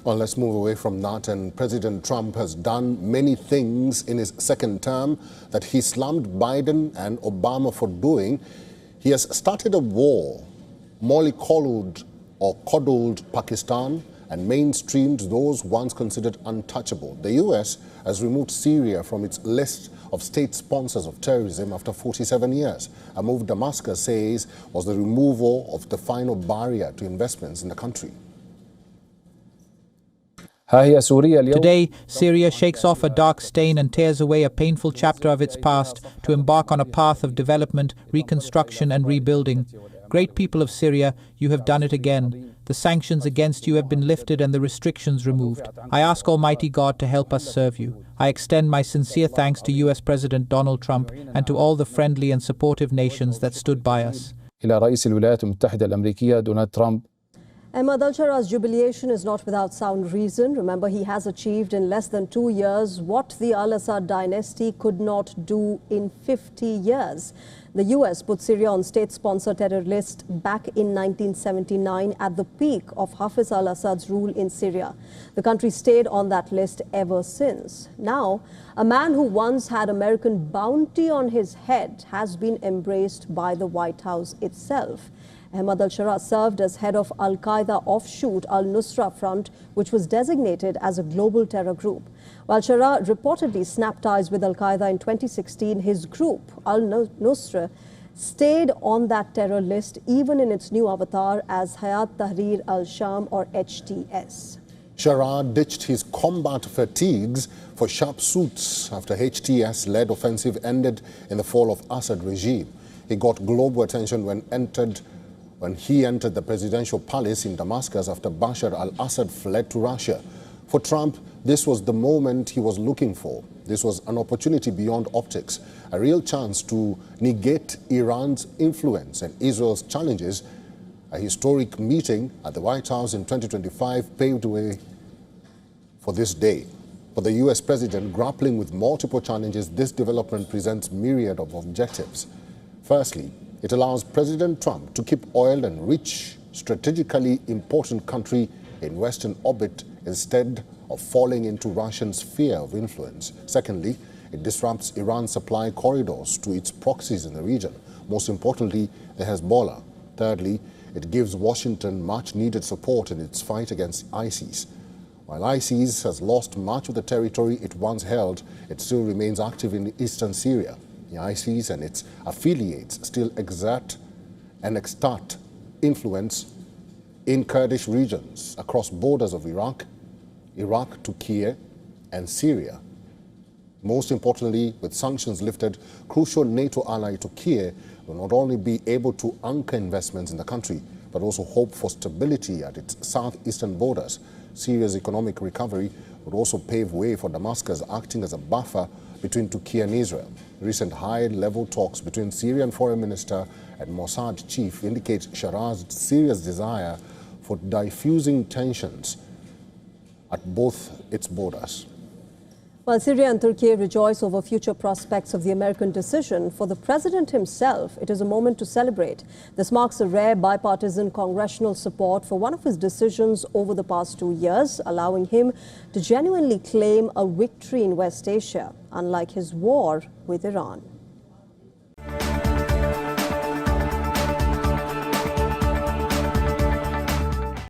Well, let's move away from that. And President Trump has done many things in his second term that he slammed Biden and Obama for doing. He has started a war, mollycoddled or coddled Pakistan, and mainstreamed those once considered untouchable. The U.S. has removed Syria from its list of state sponsors of terrorism after 47 years, a move Damascus says was the removal of the final barrier to investments in the country. Today, Syria shakes off a dark stain and tears away a painful chapter of its past to embark on a path of development, reconstruction and rebuilding. Great people of Syria, you have done it again. The sanctions against you have been lifted and the restrictions removed. I ask Almighty God to help us serve you. I extend my sincere thanks to US President Donald Trump and to all the friendly and supportive nations that stood by us. Ahmad Al-Shara's jubilation is not without sound reason. Remember, he has achieved in less than 2 years what the Al-Assad dynasty could not do in 50 years. The US put Syria on state-sponsored terror list back in 1979 at the peak of Hafiz al-Assad's rule in Syria. The country stayed on that list ever since. Now, a man who once had American bounty on his head has been embraced by the White House itself. Ahmad Al-Sharaa served as head of Al-Qaeda offshoot Al-Nusra Front, which was designated as a global terror group. While Sharaa reportedly snapped ties with Al-Qaeda in 2016, his group, Al-Nusra, stayed on that terror list even in its new avatar as Hayat Tahrir al-Sham or HTS. Sharaa ditched his combat fatigues for sharp suits after HTS-led offensive ended in the fall of Assad regime. He got global attention when he entered the presidential palace in Damascus after Bashar al-Assad fled to Russia. For Trump, this was the moment he was looking for. This was an opportunity beyond optics, a real chance to negate Iran's influence and Israel's challenges. A historic meeting at the White House in 2025 paved the way for this day. For the U.S. president grappling with multiple challenges, this development presents myriad of objectives. Firstly, it allows President Trump to keep oil and rich, strategically important country in Western orbit instead of falling into Russian sphere of influence. Secondly, it disrupts Iran's supply corridors to its proxies in the region, most importantly, the Hezbollah. Thirdly, it gives Washington much-needed support in its fight against ISIS. While ISIS has lost much of the territory it once held, it still remains active in eastern Syria. The ISIS and its affiliates still exert influence in Kurdish regions across borders of Iraq, Turkey, and Syria. Most importantly, with sanctions lifted, crucial NATO ally Turkey will not only be able to anchor investments in the country, but also hope for stability at its southeastern borders. Syria's economic recovery would also pave way for Damascus acting as a buffer between Turkey and Israel. Recent high-level talks between Syrian Foreign Minister and Mossad chief indicate Sharaa's serious desire for diffusing tensions at both its borders. While Syria and Turkey rejoice over future prospects of the American decision, for the president himself, it is a moment to celebrate. This marks a rare bipartisan congressional support for one of his decisions over the past 2 years, allowing him to genuinely claim a victory in West Asia, unlike his war with Iran.